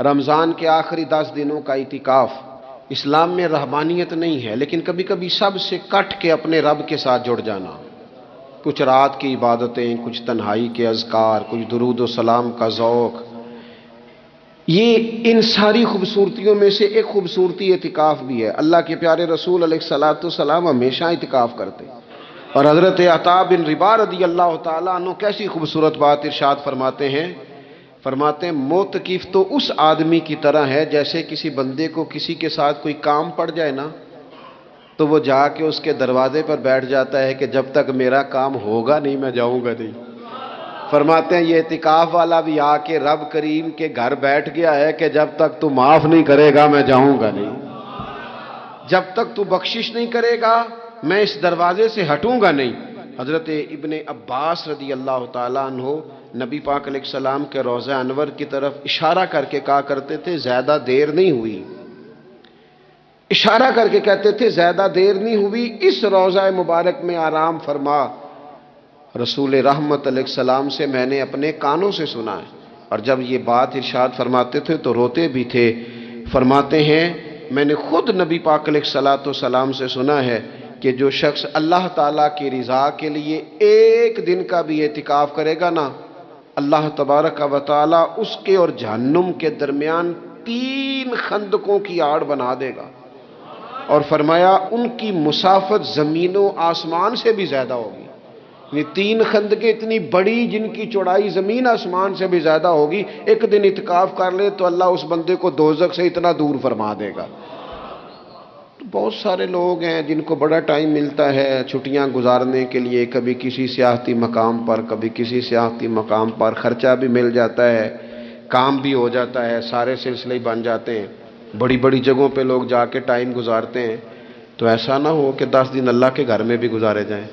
رمضان کے آخری 10 دنوں کا اعتکاف اسلام میں رہبانیت نہیں ہے، لیکن کبھی کبھی سب سے کٹ کے اپنے رب کے ساتھ جڑ جانا، کچھ رات کی عبادتیں، کچھ تنہائی کے اذکار، کچھ درود و سلام کا ذوق، یہ ان ساری خوبصورتیوں میں سے ایک خوبصورتی اعتکاف بھی ہے۔ اللہ کے پیارے رسول علیہ الصلوۃ والسلام ہمیشہ اعتکاف کرتے، اور حضرت عطا بن رباح رضی اللہ تعالیٰ عنہ کیسی خوبصورت بات ارشاد فرماتے ہیں، معتکف تو اس آدمی کی طرح ہے جیسے کسی بندے کو کسی کے ساتھ کوئی کام پڑ جائے نا، تو وہ جا کے اس کے دروازے پر بیٹھ جاتا ہے کہ جب تک میرا کام ہوگا نہیں میں جاؤں گا نہیں۔ فرماتے ہیں یہ اعتکاف والا بھی آ کے رب کریم کے گھر بیٹھ گیا ہے کہ جب تک تو معاف نہیں کرے گا میں جاؤں گا نہیں، جب تک تو بخشش نہیں کرے گا میں اس دروازے سے ہٹوں گا نہیں۔ حضرت ابن عباس رضی اللہ تعالیٰ عنہ نبی پاک علیہ السلام کے روضہ انور کی طرف اشارہ کر کے کہا کرتے تھے زیادہ دیر نہیں ہوئی، اشارہ کر کے کہتے تھے زیادہ دیر نہیں ہوئی، اس روضہ مبارک میں آرام فرما۔ رسول رحمت علیہ السلام سے میں نے اپنے کانوں سے سنا ہے، اور جب یہ بات ارشاد فرماتے تھے تو روتے بھی تھے۔ فرماتے ہیں میں نے خود نبی پاک علیہ الصلوۃ والسلام سے سنا ہے کہ جو شخص اللہ تعالیٰ کی رضا کے لیے ایک دن کا بھی اعتکاف کرے گا نا، اللہ تبارک و تعالیٰ اس کے اور جہنم کے درمیان 3 خندقوں کی آڑ بنا دے گا، اور فرمایا ان کی مسافت زمین و آسمان سے بھی زیادہ ہوگی۔ یہ 3 خندقیں اتنی بڑی جن کی چوڑائی زمین آسمان سے بھی زیادہ ہوگی، ایک دن اعتکاف کر لے تو اللہ اس بندے کو دوزخ سے اتنا دور فرما دے گا۔ بہت سارے لوگ ہیں جن کو بڑا ٹائم ملتا ہے چھٹیاں گزارنے کے لیے، کبھی کسی سیاحتی مقام پر، کبھی کسی سیاحتی مقام پر، خرچہ بھی مل جاتا ہے، کام بھی ہو جاتا ہے، سارے سلسلے بن جاتے ہیں، بڑی بڑی جگہوں پہ لوگ جا کے ٹائم گزارتے ہیں، تو ایسا نہ ہو کہ 10 دن اللہ کے گھر میں بھی گزارے جائیں۔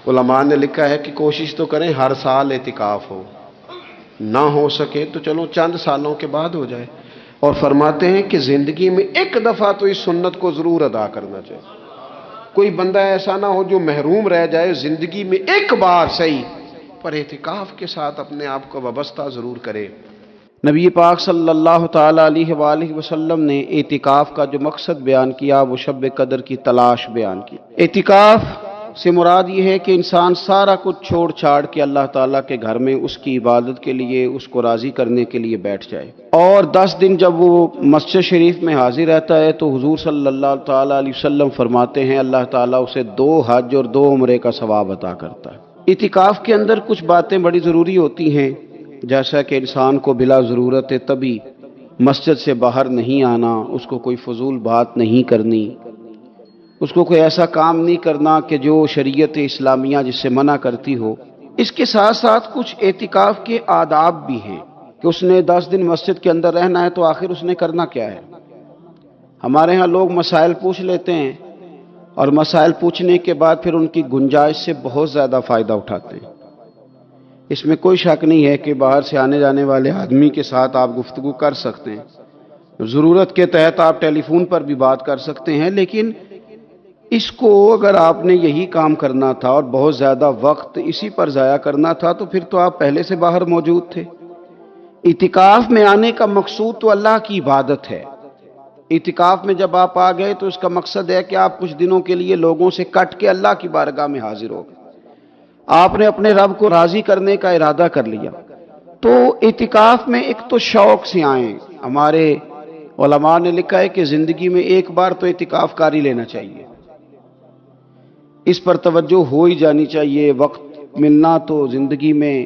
علماء نے لکھا ہے کہ کوشش تو کریں ہر سال اعتکاف ہو، نہ ہو سکے تو چلو چند سالوں کے بعد ہو جائے، اور فرماتے ہیں کہ زندگی میں ایک دفعہ تو اس سنت کو ضرور ادا کرنا چاہیے۔ کوئی بندہ ایسا نہ ہو جو محروم رہ جائے، زندگی میں ایک بار صحیح پر اعتکاف کے ساتھ اپنے آپ کو وابستہ ضرور کرے۔ نبی پاک صلی اللہ تعالیٰ علیہ وآلہ وسلم نے اعتکاف کا جو مقصد بیان کیا وہ شب قدر کی تلاش بیان کی۔ اعتکاف سے مراد یہ ہے کہ انسان سارا کچھ چھوڑ چھاڑ کے اللہ تعالیٰ کے گھر میں اس کی عبادت کے لیے، اس کو راضی کرنے کے لیے بیٹھ جائے، اور 10 دن جب وہ مسجد شریف میں حاضر رہتا ہے تو حضور صلی اللہ تعالیٰ علیہ وسلم فرماتے ہیں اللہ تعالیٰ اسے 2 حج اور 2 عمرے کا ثواب عطا کرتا ہے۔ اعتکاف کے اندر کچھ باتیں بڑی ضروری ہوتی ہیں، جیسا کہ انسان کو بلا ضرورت طبی مسجد سے باہر نہیں آنا، اس کو کوئی فضول بات نہیں کرنی، اس کو کوئی ایسا کام نہیں کرنا کہ جو شریعت اسلامیہ جس سے منع کرتی ہو۔ اس کے ساتھ ساتھ کچھ اعتکاف کے آداب بھی ہیں کہ اس نے 10 دن مسجد کے اندر رہنا ہے تو آخر اس نے کرنا کیا ہے۔ ہمارے ہاں لوگ مسائل پوچھ لیتے ہیں، اور مسائل پوچھنے کے بعد پھر ان کی گنجائش سے بہت زیادہ فائدہ اٹھاتے ہیں۔ اس میں کوئی شک نہیں ہے کہ باہر سے آنے جانے والے آدمی کے ساتھ آپ گفتگو کر سکتے ہیں، ضرورت کے تحت آپ ٹیلی فون پر بھی بات کر سکتے ہیں، لیکن اس کو اگر آپ نے یہی کام کرنا تھا اور بہت زیادہ وقت اسی پر ضائع کرنا تھا تو پھر تو آپ پہلے سے باہر موجود تھے۔ اعتکاف میں آنے کا مقصود تو اللہ کی عبادت ہے۔ اعتکاف میں جب آپ آ گئے تو اس کا مقصد ہے کہ آپ کچھ دنوں کے لیے لوگوں سے کٹ کے اللہ کی بارگاہ میں حاضر ہو گئے، آپ نے اپنے رب کو راضی کرنے کا ارادہ کر لیا۔ تو اعتکاف میں ایک تو شوق سے آئیں۔ ہمارے علماء نے لکھا ہے کہ زندگی میں ایک بار تو اعتکاف کاری لینا چاہیے، اس پر توجہ ہو ہی جانی چاہیے۔ وقت ملنا تو زندگی میں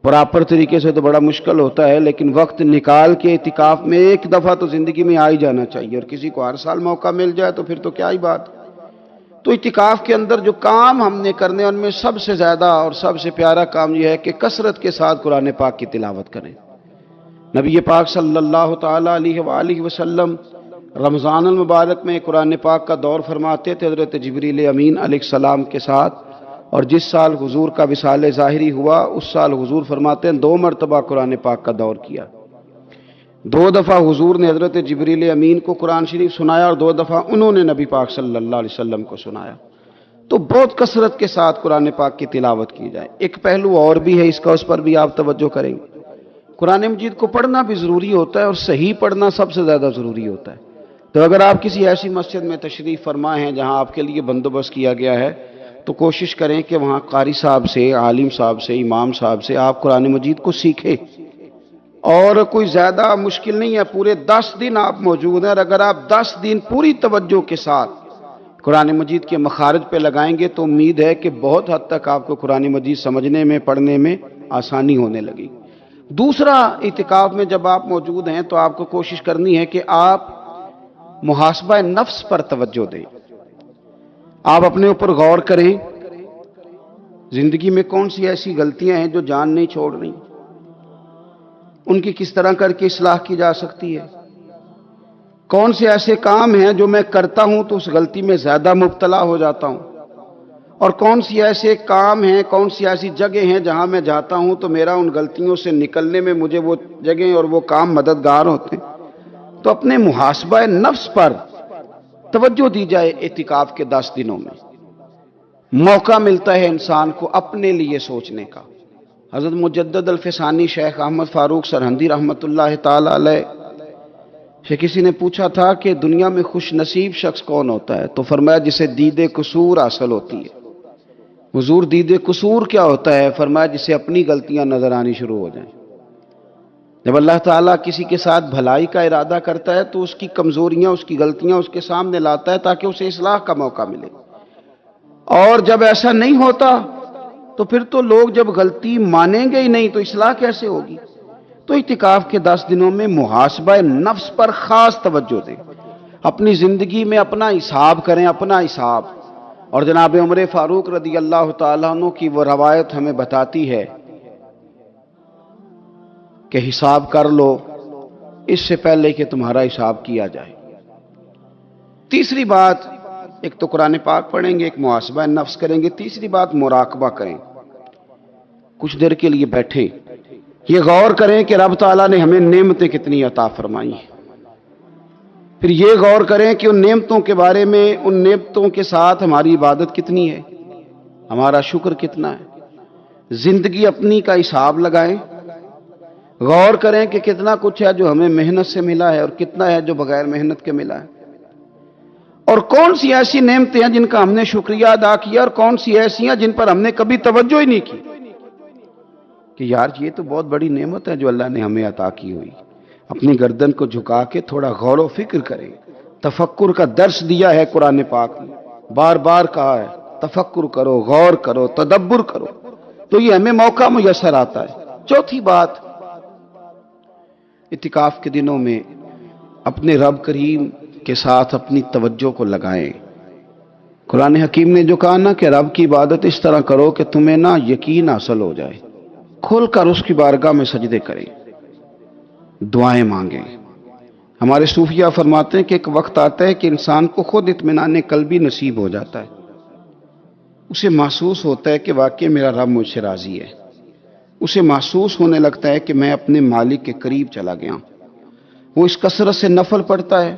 پراپر طریقے سے تو بڑا مشکل ہوتا ہے، لیکن وقت نکال کے اعتکاف میں ایک دفعہ تو زندگی میں آ ہی جانا چاہیے، اور کسی کو ہر سال موقع مل جائے تو پھر تو کیا ہی بات۔ تو اعتکاف کے اندر جو کام ہم نے کرنے ان میں سب سے زیادہ اور سب سے پیارا کام یہ ہے کہ کثرت کے ساتھ قرآن پاک کی تلاوت کریں۔ نبی پاک صلی اللہ تعالیٰ علیہ وآلہ وسلم رمضان المبارک میں قرآن پاک کا دور فرماتے تھے حضرت جبریل امین علیہ السلام کے ساتھ، اور جس سال حضور کا وصال ظاہری ہوا اس سال حضور فرماتے ہیں 2 مرتبہ قرآن پاک کا دور کیا۔ 2 دفعہ حضور نے حضرت جبریل امین کو قرآن شریف سنایا، اور 2 دفعہ انہوں نے نبی پاک صلی اللہ علیہ وسلم کو سنایا۔ تو بہت کثرت کے ساتھ قرآن پاک کی تلاوت کی جائے۔ ایک پہلو اور بھی ہے اس کا، اس پر بھی آپ توجہ کریں گے۔ قرآن مجید کو پڑھنا بھی ضروری ہوتا ہے اور صحیح پڑھنا سب سے زیادہ ضروری ہوتا ہے۔ تو اگر آپ کسی ایسی مسجد میں تشریف فرما ہیں جہاں آپ کے لیے بندوبست کیا گیا ہے تو کوشش کریں کہ وہاں قاری صاحب سے، عالم صاحب سے، امام صاحب سے آپ قرآن مجید کو سیکھیں۔ اور کوئی زیادہ مشکل نہیں ہے، پورے 10 دن آپ موجود ہیں، اور اگر آپ 10 دن پوری توجہ کے ساتھ قرآن مجید کے مخارج پہ لگائیں گے تو امید ہے کہ بہت حد تک آپ کو قرآن مجید سمجھنے میں، پڑھنے میں آسانی ہونے لگی۔ دوسرا، اعتکاف میں جب آپ موجود ہیں تو آپ کو کوشش کرنی ہے کہ آپ محاسبہ نفس پر توجہ دیں۔ آپ اپنے اوپر غور کریں، زندگی میں کون سی ایسی غلطیاں ہیں جو جان نہیں چھوڑ رہی، ان کی کس طرح کر کے اصلاح کی جا سکتی ہے۔ کون سے ایسے کام ہیں جو میں کرتا ہوں تو اس غلطی میں زیادہ مبتلا ہو جاتا ہوں، اور کون سی ایسے کام ہیں، کون سی ایسی جگہ ہیں جہاں میں جاتا ہوں تو میرا ان غلطیوں سے نکلنے میں مجھے وہ جگہیں اور وہ کام مددگار ہوتے ہیں۔ تو اپنے محاسبہ نفس پر توجہ دی جائے۔ اعتکاف کے 10 دنوں میں موقع ملتا ہے انسان کو اپنے لیے سوچنے کا۔ حضرت مجدد الفسانی شیخ احمد فاروق سرہندی رحمۃ اللہ تعالی علیہ سے کسی نے پوچھا تھا کہ دنیا میں خوش نصیب شخص کون ہوتا ہے؟ تو فرمایا جسے دید قصور حاصل ہوتی ہے۔ حضور دید قصور کیا ہوتا ہے؟ فرمایا جسے اپنی غلطیاں نظر آنی شروع ہو جائیں۔ جب اللہ تعالیٰ کسی کے ساتھ بھلائی کا ارادہ کرتا ہے تو اس کی کمزوریاں، اس کی غلطیاں اس کے سامنے لاتا ہے تاکہ اسے اصلاح کا موقع ملے، اور جب ایسا نہیں ہوتا تو پھر تو لوگ جب غلطی مانیں گے ہی نہیں تو اصلاح کیسے ہوگی؟ تو اعتکاف کے 10 دنوں میں محاسبہ نفس پر خاص توجہ دیں، اپنی زندگی میں اپنا حساب کریں، اپنا حساب۔ اور جناب عمر فاروق رضی اللہ تعالیٰ عنہ کی وہ روایت ہمیں بتاتی ہے کہ حساب کر لو اس سے پہلے کہ تمہارا حساب کیا جائے۔ تیسری بات، ایک تو قرآن پاک پڑھیں گے، ایک محاسبہ نفس کریں گے، تیسری بات مراقبہ کریں۔ کچھ دیر کے لیے بیٹھیں، یہ غور کریں کہ رب تعالیٰ نے ہمیں نعمتیں کتنی عطا فرمائی ہیں، پھر یہ غور کریں کہ ان نعمتوں کے بارے میں، ان نعمتوں کے ساتھ ہماری عبادت کتنی ہے، ہمارا شکر کتنا ہے۔ زندگی اپنی کا حساب لگائیں، غور کریں کہ کتنا کچھ ہے جو ہمیں محنت سے ملا ہے اور کتنا ہے جو بغیر محنت کے ملا ہے، اور کون سی ایسی نعمتیں ہیں جن کا ہم نے شکریہ ادا کیا اور کون سی ایسی ہیں جن پر ہم نے کبھی توجہ ہی نہیں کی کہ یار یہ تو بہت بڑی نعمت ہے جو اللہ نے ہمیں عطا کی ہوئی۔ اپنی گردن کو جھکا کے تھوڑا غور و فکر کریں۔ تفکر کا درس دیا ہے قرآن پاک نے، بار بار کہا ہے تفکر کرو، غور کرو، تدبر کرو، تو یہ ہمیں موقع میسر آتا ہے۔ چوتھی بات، اعتکاف کے دنوں میں اپنے رب کریم کے ساتھ اپنی توجہ کو لگائیں۔ قرآن حکیم نے جو کہا نا کہ رب کی عبادت اس طرح کرو کہ تمہیں نا یقین حاصل ہو جائے، کھل کر اس کی بارگاہ میں سجدے کریں، دعائیں مانگیں۔ ہمارے صوفیہ فرماتے ہیں کہ ایک وقت آتا ہے کہ انسان کو خود اطمینان قلبی نصیب ہو جاتا ہے، اسے محسوس ہوتا ہے کہ واقعی میرا رب مجھ سے راضی ہے، اسے محسوس ہونے لگتا ہے کہ میں اپنے مالک کے قریب چلا گیا۔ وہ اس کثرت سے نفل پڑھتا ہے،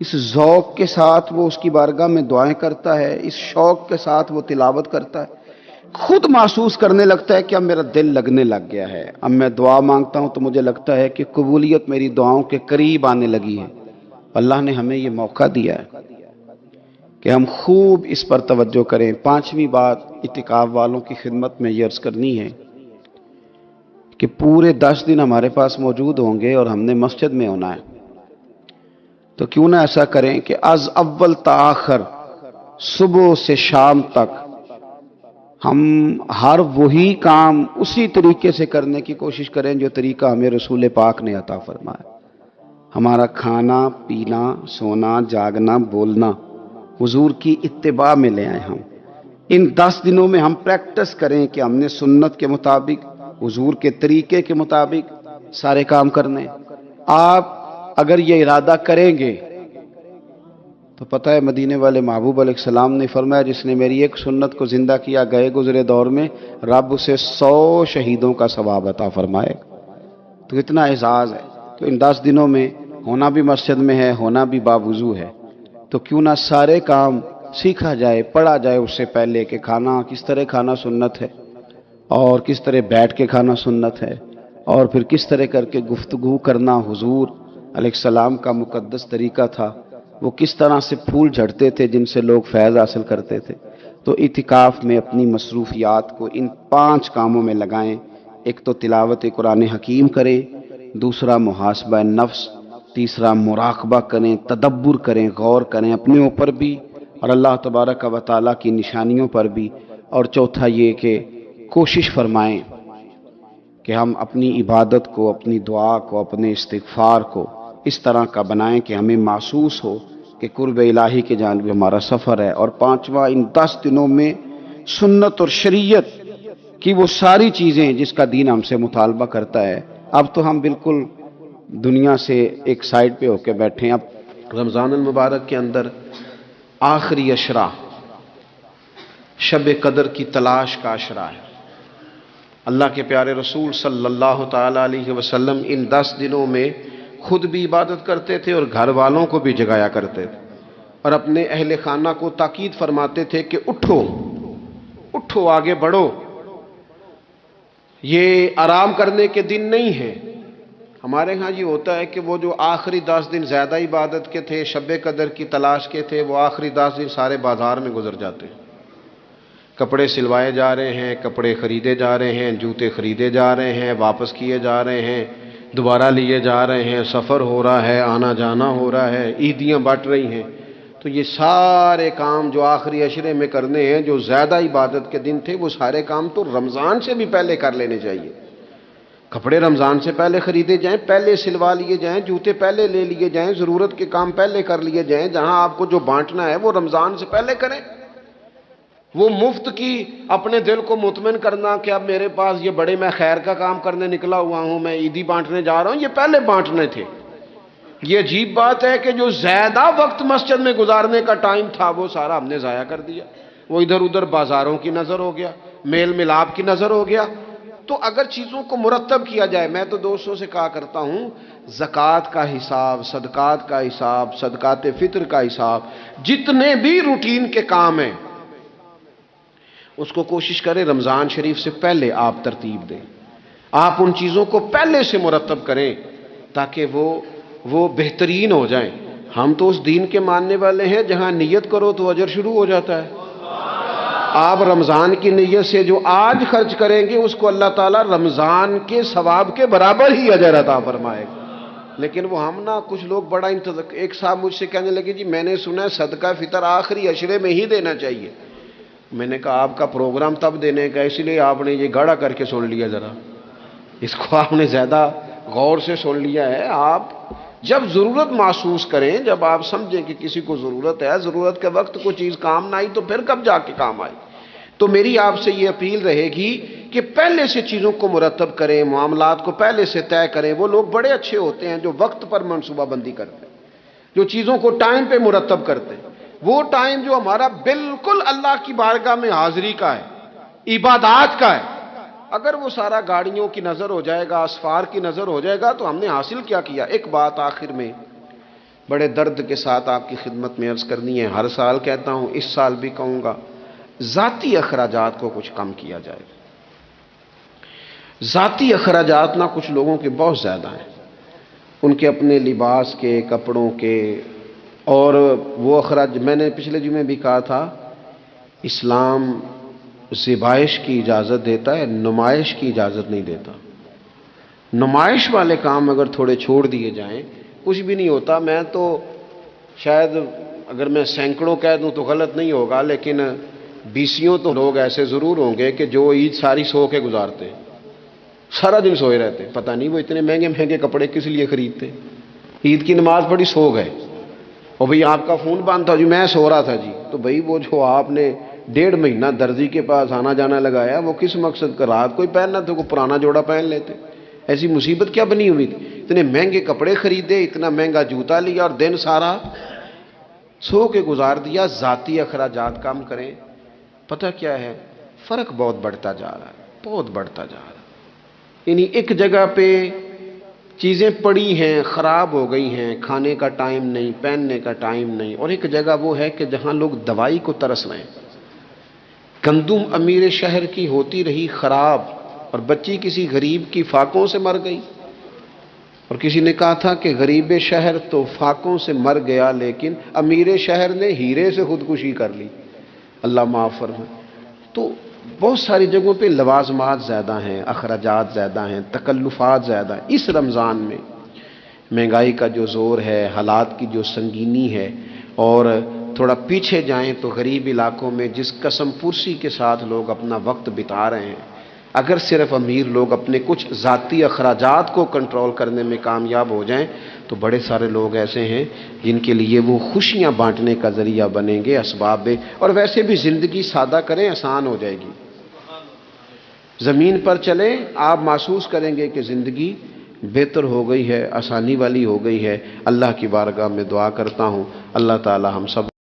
اس ذوق کے ساتھ وہ اس کی بارگاہ میں دعائیں کرتا ہے، اس شوق کے ساتھ وہ تلاوت کرتا ہے، خود محسوس کرنے لگتا ہے کہ اب میرا دل لگنے لگ گیا ہے، اب میں دعا مانگتا ہوں تو مجھے لگتا ہے کہ قبولیت میری دعاؤں کے قریب آنے لگی ہے۔ اللہ نے ہمیں یہ موقع دیا ہے کہ ہم خوب اس پر توجہ کریں۔ پانچویں بات اعتکاف والوں کی خدمت میں یہ عرض کرنی ہے کہ پورے 10 دن ہمارے پاس موجود ہوں گے اور ہم نے مسجد میں ہونا ہے، تو کیوں نہ ایسا کریں کہ از اول تا آخر، صبح سے شام تک ہم ہر وہی کام اسی طریقے سے کرنے کی کوشش کریں جو طریقہ ہمیں رسول پاک نے عطا فرمایا۔ ہمارا کھانا، پینا، سونا، جاگنا، بولنا حضور کی اتباع میں لے آئے۔ ہم ان 10 دنوں میں ہم پریکٹس کریں کہ ہم نے سنت کے مطابق، حضور کے طریقے کے مطابق سارے کام کرنے۔ آپ اگر یہ ارادہ کریں گے تو پتہ ہے مدینے والے محبوب علیہ السلام نے فرمایا جس نے میری ایک سنت کو زندہ کیا گئے گزرے دور میں رب اسے 100 شہیدوں کا ثواب عطا فرمائے۔ تو اتنا اعزاز ہے۔ تو ان 10 دنوں میں ہونا بھی مسجد میں ہے، ہونا بھی باوضو ہے، تو کیوں نہ سارے کام سیکھا جائے، پڑھا جائے اس سے پہلے کہ کھانا کس طرح کھانا سنت ہے اور کس طرح بیٹھ کے کھانا سنت ہے، اور پھر کس طرح کر کے گفتگو کرنا حضور علیہ السلام کا مقدس طریقہ تھا، وہ کس طرح سے پھول جھڑتے تھے جن سے لوگ فیض حاصل کرتے تھے۔ تو اعتکاف میں اپنی مصروفیات کو ان 5 کاموں میں لگائیں۔ ایک تو تلاوت قرآن حکیم کریں، دوسرا محاسبہ نفس، تیسرا مراقبہ کریں، تدبر کریں، غور کریں اپنے اوپر بھی اور اللہ تبارک و تعالیٰ کی نشانیوں پر بھی، اور چوتھا یہ کہ کوشش فرمائیں کہ ہم اپنی عبادت کو، اپنی دعا کو، اپنے استغفار کو اس طرح کا بنائیں کہ ہمیں محسوس ہو کہ قرب الہی کے جانب ہمارا سفر ہے۔ اور 5واں، ان 10 دنوں میں سنت اور شریعت کی وہ ساری چیزیں جس کا دین ہم سے مطالبہ کرتا ہے۔ اب تو ہم بالکل دنیا سے ایک سائڈ پہ ہو کے بیٹھے ہیں۔ اب رمضان المبارک کے اندر آخری عشرہ شب قدر کی تلاش کا عشرہ ہے۔ اللہ کے پیارے رسول صلی اللہ تعالیٰ علیہ وسلم ان 10 دنوں میں خود بھی عبادت کرتے تھے اور گھر والوں کو بھی جگایا کرتے تھے، اور اپنے اہل خانہ کو تاکید فرماتے تھے کہ اٹھو اٹھو، آگے بڑھو، یہ آرام کرنے کے دن نہیں ہیں۔ ہمارے ہاں یہ ہوتا ہے کہ وہ جو آخری 10 دن زیادہ عبادت کے تھے، شب قدر کی تلاش کے تھے، وہ آخری 10 دن سارے بازار میں گزر جاتے ہیں۔ کپڑے سلوائے جا رہے ہیں، کپڑے خریدے جا رہے ہیں، جوتے خریدے جا رہے ہیں، واپس کیے جا رہے ہیں، دوبارہ لیے جا رہے ہیں، سفر ہو رہا ہے، آنا جانا ہو رہا ہے، عیدیاں بٹ رہی ہیں۔ تو یہ سارے کام جو آخری عشرے میں کرنے ہیں، جو زیادہ عبادت کے دن تھے، وہ سارے کام تو رمضان سے بھی پہلے کر لینے چاہیے۔ کپڑے رمضان سے پہلے خریدے جائیں، پہلے سلوا لیے جائیں، جوتے پہلے لے لیے جائیں، ضرورت کے کام پہلے کر لیے جائیں۔ جہاں آپ کو جو بانٹنا ہے وہ رمضان سے پہلے کریں۔ وہ مفت کی اپنے دل کو مطمئن کرنا کہ اب میرے پاس یہ بڑے میں خیر کا کام کرنے نکلا ہوا ہوں، میں عیدی بانٹنے جا رہا ہوں، یہ پہلے بانٹنے تھے۔ یہ عجیب بات ہے کہ جو زیادہ وقت مسجد میں گزارنے کا ٹائم تھا وہ سارا ہم نے ضائع کر دیا۔ وہ ادھر ادھر بازاروں کی نظر ہو گیا، میل ملاپ کی نظر ہو گیا۔ تو اگر چیزوں کو مرتب کیا جائے، میں تو دوستوں سے کہا کرتا ہوں، زکوٰۃ کا حساب، صدقات کا حساب، صدقات فطر کا حساب، جتنے بھی روٹین کے کام ہیں اس کو کوشش کریں رمضان شریف سے پہلے آپ ترتیب دیں۔ آپ ان چیزوں کو پہلے سے مرتب کریں تاکہ وہ بہترین ہو جائیں۔ ہم تو اس دین کے ماننے والے ہیں جہاں نیت کرو تو اجر شروع ہو جاتا ہے۔ آپ رمضان کی نیت سے جو آج خرچ کریں گے اس کو اللہ تعالیٰ رمضان کے ثواب کے برابر ہی اجر عطا فرمائے گا۔ لیکن وہ ہم نا کچھ لوگ بڑا ایک صاحب مجھ سے کہنے لگے، جی میں نے سنا ہے صدقہ فطر آخری عشرے میں ہی دینا چاہیے۔ میں نے کہا آپ کا پروگرام تب دینے کا، اس لیے آپ نے یہ گاڑا کر کے سن لیا، ذرا اس کو آپ نے زیادہ غور سے سن لیا ہے۔ آپ جب ضرورت محسوس کریں، جب آپ سمجھیں کہ کسی کو ضرورت ہے، ضرورت کے وقت کوئی چیز کام نہ آئی تو پھر کب جا کے کام آئی۔ تو میری آپ سے یہ اپیل رہے گی کہ پہلے سے چیزوں کو مرتب کریں، معاملات کو پہلے سے طے کریں۔ وہ لوگ بڑے اچھے ہوتے ہیں جو وقت پر منصوبہ بندی کرتے ہیں، جو چیزوں کو ٹائم پہ مرتب کرتے ہیں۔ وہ ٹائم جو ہمارا بالکل اللہ کی بارگاہ میں حاضری کا ہے، عبادات کا ہے، اگر وہ سارا گاڑیوں کی نظر ہو جائے گا، اسفار کی نظر ہو جائے گا تو ہم نے حاصل کیا کیا۔ ایک بات آخر میں بڑے درد کے ساتھ آپ کی خدمت میں عرض کرنی ہے، ہر سال کہتا ہوں، اس سال بھی کہوں گا، ذاتی اخراجات کو کچھ کم کیا جائے۔ ذاتی اخراجات نہ کچھ لوگوں کے بہت زیادہ ہیں، ان کے اپنے لباس کے، کپڑوں کے، اور وہ اخراج میں نے پچھلے جمعے بھی کہا تھا، اسلام ذبائش کی اجازت دیتا ہے، نمائش کی اجازت نہیں دیتا۔ نمائش والے کام اگر تھوڑے چھوڑ دیے جائیں کچھ بھی نہیں ہوتا۔ میں تو شاید اگر میں سینکڑوں کہہ دوں تو غلط نہیں ہوگا، لیکن 20 تو لوگ ایسے ضرور ہوں گے کہ جو عید ساری سو کے گزارتے ہیں، سارا دن سوئے رہتے ہیں۔ پتہ نہیں وہ اتنے مہنگے مہنگے کپڑے کس لیے خریدتے، عید کی نماز پڑھی سو گئے، اور بھئی آپ کا فون بند تھا، جی میں سو رہا تھا جی۔ تو بھئی وہ جو آپ نے 1.5 مہینہ درزی کے پاس آنا جانا لگایا، وہ کس مقصد کا؟ رات کوئی پہننا تو کوئی پرانا جوڑا پہن لیتے۔ ایسی مصیبت کیا بنی ہوئی تھی؟ اتنے مہنگے کپڑے خریدے، اتنا مہنگا جوتا لیا اور دن سارا سو کے گزار دیا۔ ذاتی اخراجات کم کریں۔ پتہ کیا ہے، فرق بہت بڑھتا جا رہا ہے، بہت بڑھتا جا رہا ہے۔ یعنی ایک جگہ پہ چیزیں پڑی ہیں، خراب ہو گئی ہیں، کھانے کا ٹائم نہیں، پہننے کا ٹائم نہیں، اور ایک جگہ وہ ہے کہ جہاں لوگ دوائی کو ترس رہے ہیں۔ گندم امیر شہر کی ہوتی رہی خراب، اور بچی کسی غریب کی فاقوں سے مر گئی. اور کسی نے کہا تھا کہ غریب شہر تو فاقوں سے مر گیا لیکن امیر شہر نے ہیرے سے خودکشی کر لی. اللہ معاف فرمائے. تو بہت ساری جگہوں پہ لوازمات زیادہ ہیں، اخراجات زیادہ ہیں، تکلفات زیادہ ہیں. اس رمضان میں مہنگائی کا جو زور ہے، حالات کی جو سنگینی ہے، اور تھوڑا پیچھے جائیں تو غریب علاقوں میں جس قسم پرسی کے ساتھ لوگ اپنا وقت بتا رہے ہیں، اگر صرف امیر لوگ اپنے کچھ ذاتی اخراجات کو کنٹرول کرنے میں کامیاب ہو جائیں تو بڑے سارے لوگ ایسے ہیں جن کے لیے وہ خوشیاں بانٹنے کا ذریعہ بنیں گے، اسباب. اور ویسے بھی زندگی سادہ کریں، آسان ہو جائے گی. زمین پر چلیں، آپ محسوس کریں گے کہ زندگی بہتر ہو گئی ہے، آسانی والی ہو گئی ہے. اللہ کی بارگاہ میں دعا کرتا ہوں اللہ تعالی ہم سب